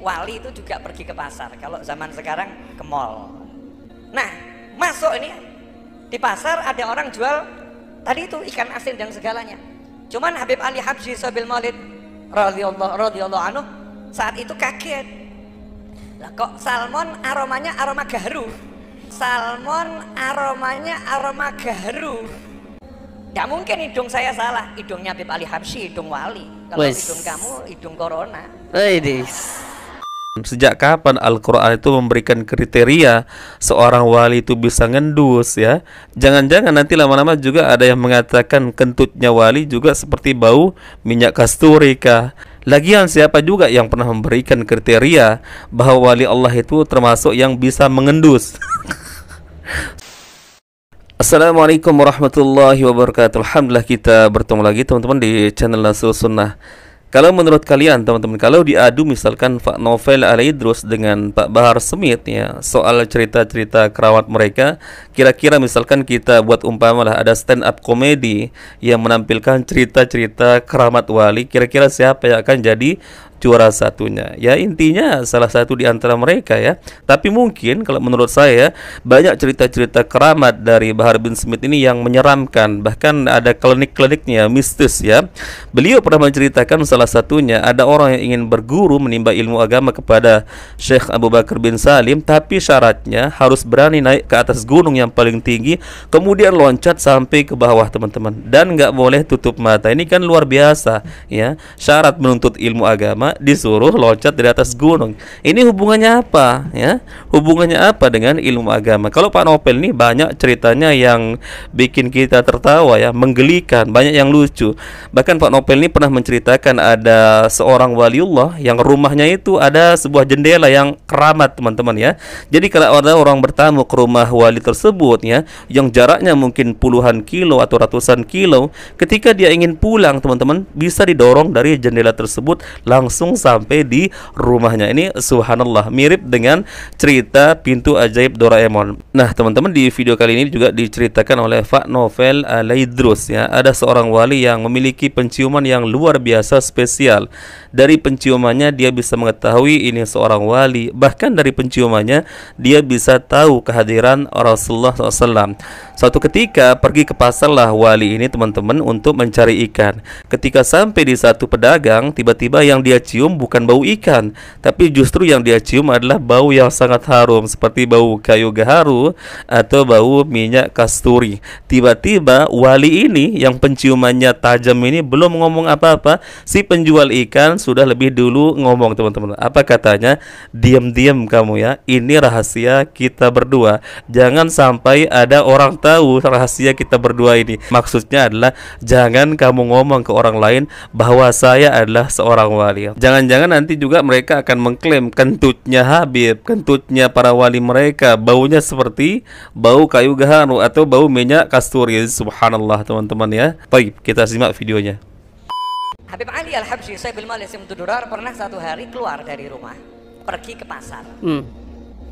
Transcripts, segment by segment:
Wali itu juga pergi ke pasar. Kalau zaman sekarang ke mall. Nah, masuk ini di pasar ada orang jual tadi itu ikan asin dan segalanya. Cuman Habib Ali Habsyi Sabil Maulid radhiyallahu anhu saat itu kaget. Lah kok salmon aromanya aroma gaharu. Salmon aromanya aroma gaharu. Gak mungkin hidung saya salah. Hidungnya Habib Ali Habsyi hidung wali. Kalau hidung kamu hidung corona. Sejak kapan Al-Quran itu memberikan kriteria seorang wali itu bisa ngendus ya? Jangan-jangan nanti lama-lama juga ada yang mengatakan kentutnya wali juga seperti bau minyak kasturi kah? Lagian siapa juga yang pernah memberikan kriteria bahwa wali Allah itu termasuk yang bisa mengendus? Assalamualaikum warahmatullahi wabarakatuh. Alhamdulillah kita bertemu lagi teman-teman di channel Nasul Sunnah. Kalau menurut kalian teman-teman, kalau diadu misalkan Pak Novel Al-Idrus dengan Pak Bahar Smith ya, soal cerita-cerita keramat mereka, kira-kira misalkan kita buat umpamalah ada stand up komedi yang menampilkan cerita-cerita keramat wali, kira-kira siapa yang akan jadi juara satunya? Ya intinya salah satu di antara mereka ya. Tapi mungkin kalau menurut saya banyak cerita-cerita keramat dari Bahar bin Smith ini yang menyeramkan. Bahkan ada klinik-kliniknya mistis ya. Beliau pernah menceritakan salah satunya ada orang yang ingin berguru menimba ilmu agama kepada Syekh Abu Bakar bin Salim, tapi syaratnya harus berani naik ke atas gunung yang paling tinggi, kemudian loncat sampai ke bawah teman-teman, dan nggak boleh tutup mata. Ini kan luar biasa ya, syarat menuntut ilmu agama disuruh loncat dari atas gunung. Ini hubungannya apa ya? Hubungannya apa dengan ilmu agama? Kalau Pak Nopel ini banyak ceritanya yang bikin kita tertawa ya, menggelikan, banyak yang lucu. Bahkan Pak Nopel ini pernah menceritakan ada seorang waliullah yang rumahnya itu ada sebuah jendela yang keramat teman-teman ya. Jadi kalau ada orang bertamu ke rumah wali tersebut ya, yang jaraknya mungkin puluhan kilo atau ratusan kilo, ketika dia ingin pulang teman-teman, bisa didorong dari jendela tersebut langsung sampai di rumahnya. Ini subhanallah mirip dengan cerita pintu ajaib Doraemon. Nah teman-teman, di video kali ini juga diceritakan oleh Pak Novel Al-Idrus ya, ada seorang wali yang memiliki penciuman yang luar biasa spesial. Dari penciumannya dia bisa mengetahui ini seorang wali. Bahkan dari penciumannya dia bisa tahu kehadiran Rasulullah SAW. Suatu ketika pergi ke pasar lah wali ini teman-teman untuk mencari ikan. Ketika sampai di satu pedagang, tiba-tiba yang dia cium bukan bau ikan, tapi justru yang dia cium adalah bau yang sangat harum, seperti bau kayu gaharu atau bau minyak kasturi. Tiba-tiba wali ini yang penciumannya tajam ini belum ngomong apa-apa, si penjual ikan sudah lebih dulu ngomong teman-teman. Apa katanya? Diam-diam kamu ya, ini rahasia kita berdua, jangan sampai ada orang tahu rahasia kita berdua ini. Maksudnya adalah jangan kamu ngomong ke orang lain bahwa saya adalah seorang wali. Jangan-jangan nanti juga mereka akan mengklaim kentutnya Habib, kentutnya para wali mereka baunya seperti bau kayu gaharu atau bau minyak kasturi. Subhanallah teman-teman ya. Baik, kita simak videonya. Habib Ali Al-Habsyi Sabil Maulid Simtudurar pernah satu hari keluar dari rumah, pergi ke pasar.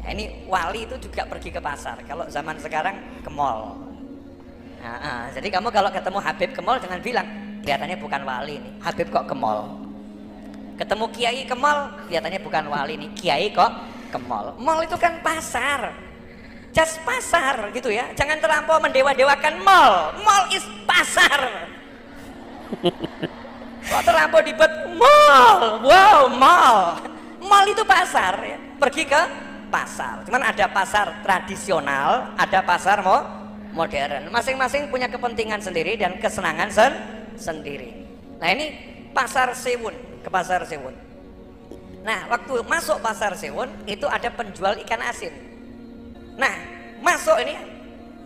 Ya, ini wali itu juga pergi ke pasar. Kalau zaman sekarang ke mall. Jadi kamu kalau ketemu Habib ke mall jangan bilang kelihatannya bukan wali nih, Habib kok ke mall. Ketemu kiai ke mall, kelihatannya bukan wali nih, kiai kok ke mall. Mall itu kan pasar, just pasar gitu ya. Jangan terlampau mendewa-dewakan mall. Mall is pasar. Kok terlampau dibuat mall? Wow, mall. Mall itu pasar ya. Pergi ke pasar. Cuman ada pasar tradisional, ada pasar modern. Masing-masing punya kepentingan sendiri dan kesenangan sendiri. Nah ini pasar Sewun, ke pasar Sewun. Nah waktu masuk pasar Sewun itu ada penjual ikan asin. Nah masuk ini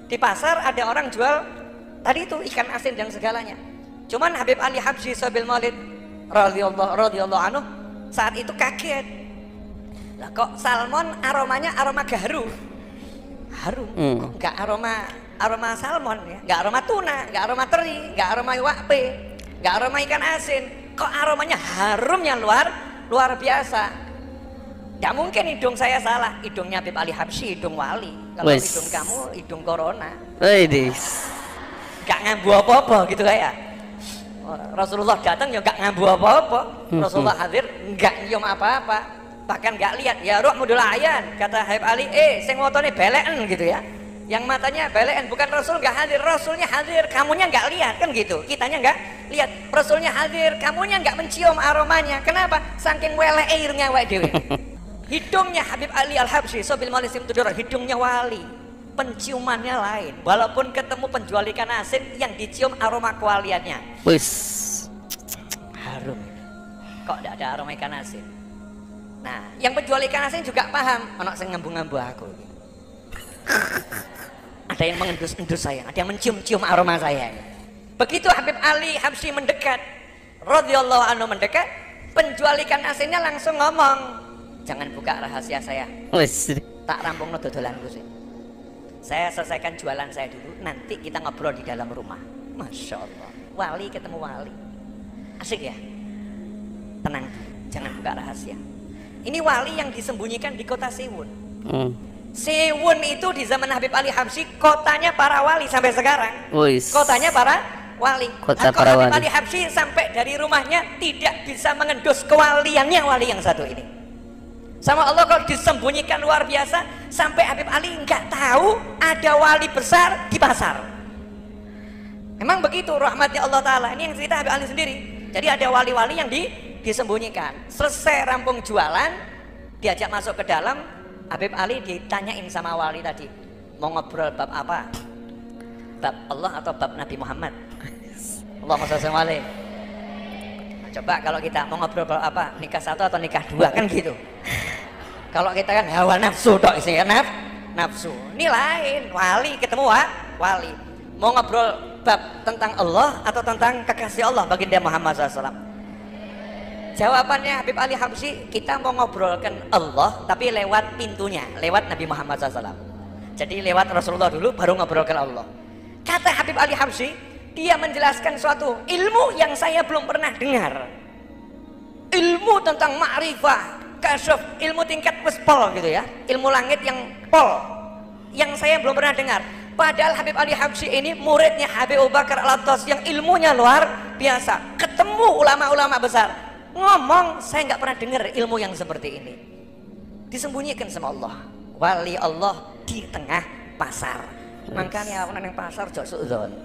di pasar ada orang jual tadi itu ikan asin dan segalanya. Cuman Habib Ali Habsyi Sabil Maulid radhiyallahu anhu saat itu kaget. Lah kok salmon aromanya aroma gaharu. Harum, kok enggak aroma salmon ya, enggak aroma tuna, enggak aroma teri, enggak aroma wakpe, enggak aroma ikan asin. Kok aromanya harumnya luar biasa. Enggak mungkin hidung saya salah. Hidungnya Habib Ali Habsyi hidung wali. Kalau hidung kamu hidung corona. Enggak ngambu apa-apa gitu kayak. Rasulullah datang ya enggak ngambu apa-apa. Rasulullah hadir enggak nyium apa-apa. bahkan nggak lihat. Ya ruh mudul ayan, kata Habib Ali, sing wotone beleken gitu ya, yang matanya beleken. Bukan Rasul nggak hadir, Rasulnya hadir, kamunya nggak lihat kan gitu. Kitanya nggak lihat, Rasulnya hadir, kamunya nggak mencium aromanya. Kenapa? Saking wele airnya awake dhewe. Hidungnya Habib Ali Al-Habsyi sobil malisim tudur, hidungnya wali, penciumannya lain. Walaupun ketemu penjual ikan asin yang dicium aroma kewaliannya, Wis. harum. Kok tidak ada aroma ikan asin? Nah, yang penjual ikan asin juga paham. Anak saya ngambu-ngambu aku. Ada yang mengendus-endus saya, ada yang mencium-cium aroma saya. Begitu Habib Ali Habsyi mendekat, radhiyallahu anhu mendekat, penjual ikan asinnya langsung ngomong, jangan buka rahasia saya. Wis. Tak rampung no dodolanku sih. Saya selesaikan jualan saya dulu, nanti kita ngobrol di dalam rumah. Masya Allah, wali ketemu wali, asik ya. Tenang, jangan buka rahasia. Ini wali yang disembunyikan di kota Siwun. Siwun itu di zaman Habib Ali Habsyi kotanya para wali sampai sekarang. Wis. Kotanya para wali. Kota Kok para Habib wali. Ali Habsyi sampai dari rumahnya tidak bisa mengendus kewaliannya wali yang satu ini. Sama Allah kalau disembunyikan luar biasa, sampai Habib Ali nggak tahu ada wali besar di pasar. Memang begitu rahmatnya Allah Ta'ala. Ini yang cerita Habib Ali sendiri. Jadi ada wali-wali yang disembunyikan. Selesai rampung jualan, diajak masuk ke dalam, Habib Ali ditanyain sama wali tadi, mau ngobrol bab apa? Bab Allah atau bab Nabi Muhammad? Allahumma shalli alaihi. Coba kalau kita mau ngobrol bab apa? Nikah satu atau nikah dua kan gitu. Kalau kita kan hawa nafsu tok sih, nafsu. Ini lain, wali ketemu wali. Mau ngobrol bab tentang Allah atau tentang kekasih Allah baginda Muhammad SAW? Jawabannya Habib Ali Habsyi, kita mau ngobrolkan Allah tapi lewat pintunya, lewat Nabi Muhammad SAW. Jadi lewat Rasulullah dulu baru ngobrolkan Allah. Kata Habib Ali Habsyi, dia menjelaskan suatu ilmu yang saya belum pernah dengar. Ilmu tentang ma'rifah, kasyaf, ilmu tingkat pol gitu ya, ilmu langit yang pol, yang saya belum pernah dengar. Padahal Habib Ali Habsyi ini muridnya Habib Abu Bakar Al-Attas yang ilmunya luar biasa. Ketemu ulama-ulama besar, ngomong, saya nggak pernah dengar ilmu yang seperti ini. Disembunyikan sama Allah. Wali Allah di tengah pasar. Makanya orang yang pasar jauh suudzon.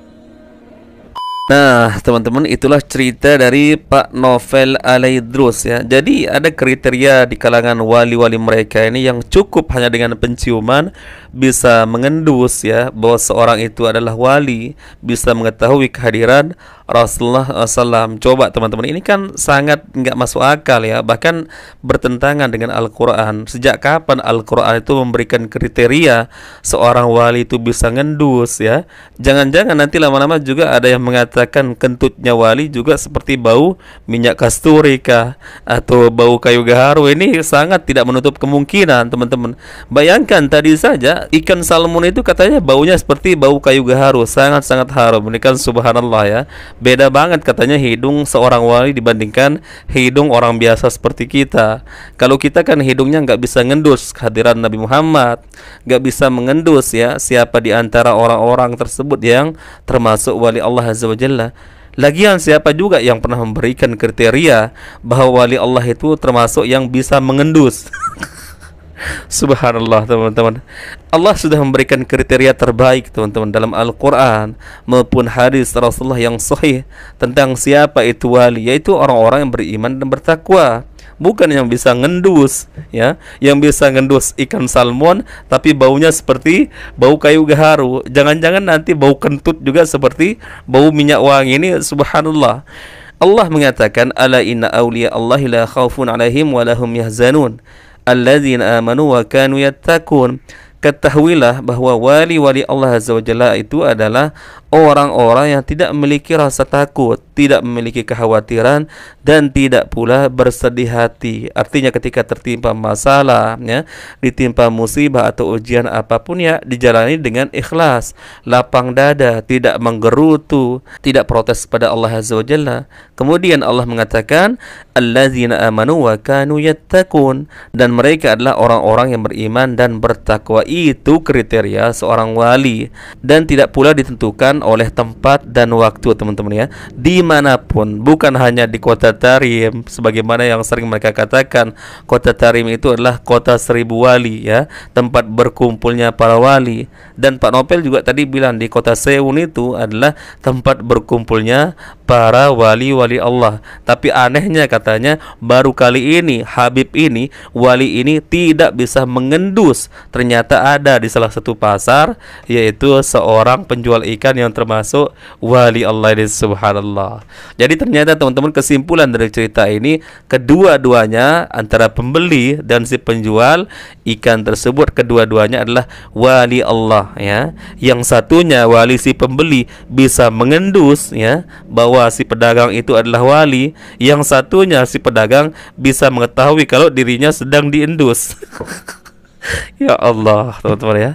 Nah, teman-teman, itulah cerita dari Pak Novel Al-Idrus ya. Jadi ada kriteria di kalangan wali-wali mereka ini yang cukup hanya dengan penciuman bisa mengendus ya bahwa seorang itu adalah wali, bisa mengetahui kehadiran Rasulullah SAW. Coba teman-teman, ini kan sangat nggak masuk akal ya, bahkan bertentangan dengan Al-Quran. Sejak kapan Al-Quran itu memberikan kriteria seorang wali itu bisa ngendus ya? Jangan-jangan nanti lama-lama juga ada yang mengatakan kentutnya wali juga seperti bau minyak kasturi kah, atau bau kayu gaharu. Ini sangat tidak menutup kemungkinan teman-teman. Bayangkan tadi saja ikan salmon itu katanya baunya seperti bau kayu gaharu, sangat-sangat harum. Ini kan subhanallah ya. Beda banget katanya hidung seorang wali dibandingkan hidung orang biasa seperti kita. Kalau kita kan hidungnya nggak bisa ngendus kehadiran Nabi Muhammad, nggak bisa mengendus ya siapa di antara orang-orang tersebut yang termasuk wali Allah Azza wa Jalla. Lagian siapa juga yang pernah memberikan kriteria bahwa wali Allah itu termasuk yang bisa mengendus? Subhanallah teman-teman. Allah sudah memberikan kriteria terbaik teman-teman dalam Al-Quran maupun hadis Rasulullah yang sahih tentang siapa itu wali, yaitu orang-orang yang beriman dan bertakwa, bukan yang bisa ngendus ya, yang bisa ngendus ikan salmon tapi baunya seperti bau kayu gaharu. Jangan-jangan nanti bau kentut juga seperti bau minyak wangi. Ini subhanallah. Allah mengatakan, ala inna awliya Allahi la khawfun alaihim wa lahum yahzanun alladzina amanu wa kanu yattaqun. Ketahuilah bahwa wali-wali Allah Azza wa Jalla itu adalah orang-orang yang tidak memiliki rasa takut, tidak memiliki kekhawatiran, dan tidak pula bersedih hati. Artinya ketika tertimpa masalah ya, ditimpa musibah atau ujian apapun ya, dijalani dengan ikhlas, lapang dada, tidak menggerutu, tidak protes pada Allah Azza wa Jalla. Kemudian Allah mengatakan, alladzina amanu wa kanu yattaqun, dan mereka adalah orang-orang yang beriman dan bertakwa. Itu kriteria seorang wali, dan tidak pula ditentukan disebabkan oleh tempat dan waktu, teman-teman ya. Dimanapun, bukan hanya di kota Tarim, sebagaimana yang sering mereka katakan kota Tarim itu adalah kota 1000 wali ya, tempat berkumpulnya para wali. Dan Pak Nopel juga tadi bilang di kota Seun itu adalah tempat berkumpulnya para wali-wali Allah. Tapi anehnya katanya baru kali ini Habib ini, wali ini tidak bisa mengendus. Ternyata ada di salah satu pasar, yaitu seorang penjual ikan yang termasuk wali Allah ini, subhanallah. Jadi ternyata teman-teman, kesimpulan dari cerita ini, kedua-duanya antara pembeli dan si penjual ikan tersebut, kedua-duanya adalah wali Allah ya. Yang satunya wali si pembeli bisa mengendus ya bahwa si pedagang itu adalah wali, yang satunya si pedagang bisa mengetahui kalau dirinya sedang diendus. Ya Allah, teman-teman ya.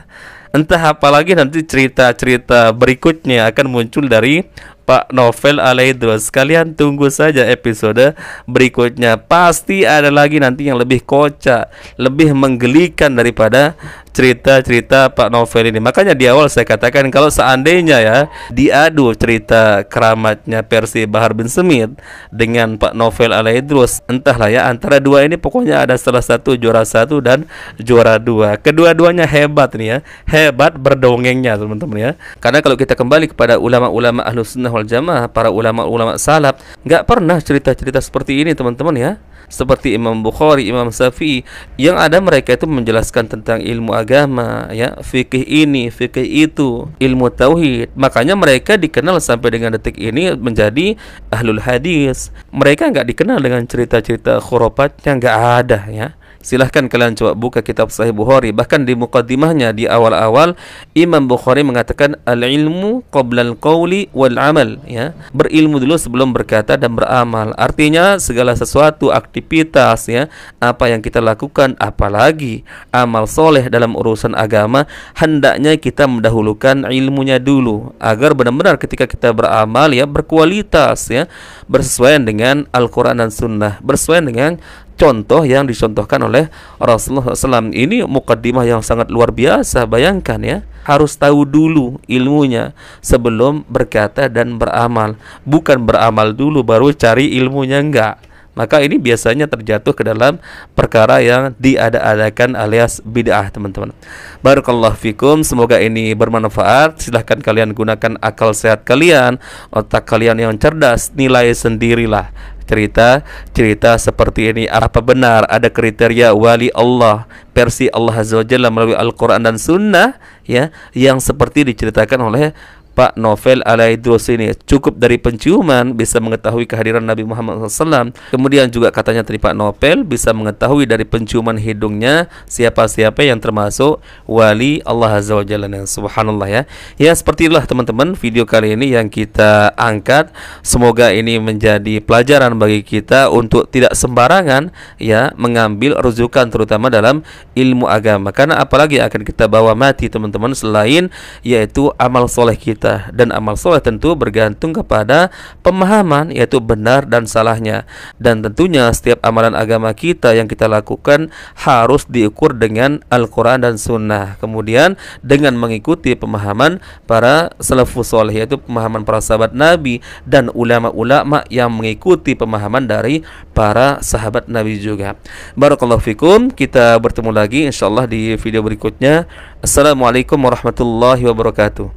Entah apalagi nanti cerita-cerita berikutnya akan muncul dari Pak Novel Alaidrus. Kalian tunggu saja episode berikutnya. Pasti ada lagi nanti yang lebih kocak, lebih menggelikan daripada cerita-cerita Pak Novel ini. Makanya di awal saya katakan kalau seandainya ya diadu cerita keramatnya versi Bahar bin Smith dengan Pak Novel Alaidrus, entahlah ya, antara dua ini pokoknya ada salah satu juara 1 dan juara 2. Kedua-duanya hebat nih ya, hebat berdongengnya teman-teman ya. Karena kalau kita kembali kepada ulama-ulama Ahlus Sunnah wal Jamaah, para ulama-ulama salaf, nggak pernah cerita-cerita seperti ini teman-teman ya. Seperti Imam Bukhari, Imam Syafi'i, yang ada mereka itu menjelaskan tentang ilmu agama ya, fikih ini, fikih itu, ilmu tauhid. Makanya mereka dikenal sampai dengan detik ini menjadi ahlul hadis. Mereka nggak dikenal dengan cerita-cerita khurafat yang nggak ada ya. Silahkan kalian coba buka kitab Sahih Bukhari. Bahkan di muqaddimahnya, di awal-awal, Imam Bukhari mengatakan al-ilmu qoblal qawli wal amal ya. Berilmu dulu sebelum berkata dan beramal. Artinya segala sesuatu, aktivitas ya, apa yang kita lakukan, apalagi amal soleh dalam urusan agama, hendaknya kita mendahulukan ilmunya dulu, agar benar-benar ketika kita beramal ya, berkualitas ya, bersesuaian dengan Al-Quran dan Sunnah, bersesuaian dengan contoh yang dicontohkan oleh Rasulullah SAW. Ini mukaddimah yang sangat luar biasa. Bayangkan ya, harus tahu dulu ilmunya sebelum berkata dan beramal. Bukan beramal dulu baru cari ilmunya, enggak. Maka ini biasanya terjatuh ke dalam perkara yang diada-adakan alias bid'ah, teman-teman. Barakallahu fikum, semoga ini bermanfaat. Silahkan kalian gunakan akal sehat kalian, otak kalian yang cerdas, nilai sendirilah cerita-cerita seperti ini. Apa benar ada kriteria wali Allah versi Allah Azza wa Jalla melalui Al-Quran dan Sunnah ya, yang seperti diceritakan oleh Pak Novel Alaidrus ini? Cukup dari penciuman bisa mengetahui kehadiran Nabi Muhammad SAW. Kemudian juga katanya tadi Pak Novel bisa mengetahui dari penciuman hidungnya siapa-siapa yang termasuk wali Allah Azza wa Jalla. Subhanallah ya. Ya, seperti itulah teman-teman video kali ini yang kita angkat. Semoga ini menjadi pelajaran bagi kita untuk tidak sembarangan ya mengambil rujukan terutama dalam ilmu agama. Karena apalagi akan kita bawa mati teman-teman selain yaitu amal soleh kita. Dan amal soleh tentu bergantung kepada pemahaman, yaitu benar dan salahnya. Dan tentunya setiap amalan agama kita yang kita lakukan harus diukur dengan Al-Quran dan Sunnah. Kemudian dengan mengikuti pemahaman para salafus soleh, yaitu pemahaman para sahabat Nabi dan ulama-ulama yang mengikuti pemahaman dari para sahabat Nabi juga. Barakallahu fikum. Kita bertemu lagi insyaallah di video berikutnya. Assalamualaikum warahmatullahi wabarakatuh.